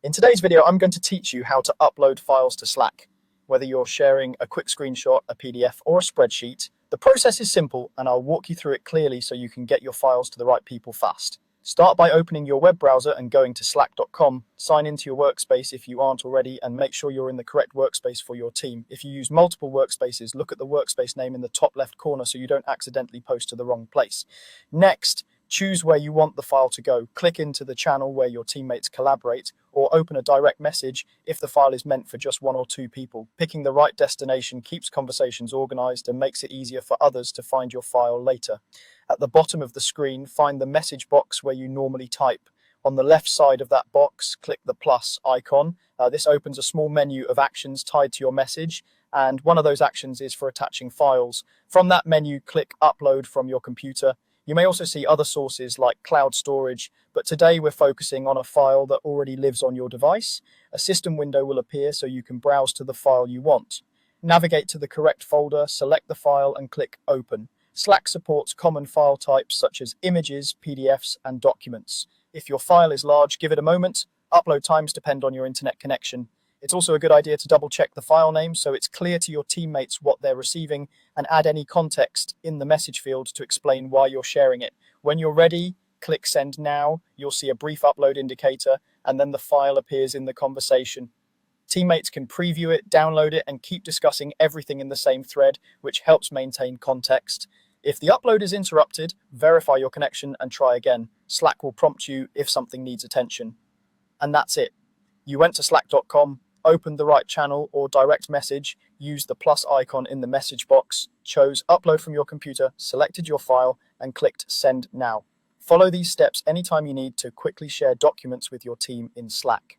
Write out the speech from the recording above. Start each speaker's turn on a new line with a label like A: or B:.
A: In today's video, I'm going to teach you how to upload files to Slack. Whether you're sharing a quick screenshot, a PDF, or a spreadsheet, the process is simple and I'll walk you through it clearly so you can get your files to the right people fast. Start by opening your web browser and going to slack.com. Sign into your workspace if you aren't already and make sure you're in the correct workspace for your team. If you use multiple workspaces, look at the workspace name in the top left corner so you don't accidentally post to the wrong place. Next, choose where you want the file to go. Click into the channel where your teammates collaborate, or open a direct message if the file is meant for just one or two people. Picking the right destination keeps conversations organized and makes it easier for others to find your file later. At the bottom of the screen, find the message box where you normally type. On the left side of that box, click the plus icon. This opens a small menu of actions tied to your message, and one of those actions is for attaching files. From that menu, click Upload from your computer. You may also see other sources like cloud storage, but today we're focusing on a file that already lives on your device. A system window will appear so you can browse to the file you want. Navigate to the correct folder, select the file, and click Open. Slack supports common file types such as images, PDFs, and documents. If your file is large, give it a moment. Upload times depend on your internet connection. It's also a good idea to double check the file name so it's clear to your teammates what they're receiving, and add any context in the message field to explain why you're sharing it. When you're ready, click Send Now. You'll see a brief upload indicator, and then the file appears in the conversation. Teammates can preview it, download it, and keep discussing everything in the same thread, which helps maintain context. If the upload is interrupted, verify your connection and try again. Slack will prompt you if something needs attention. And that's it. You went to slack.com, opened the right channel or direct message, used the plus icon in the message box, chose Upload from your computer, selected your file, and clicked Send Now. Follow these steps anytime you need to quickly share documents with your team in Slack.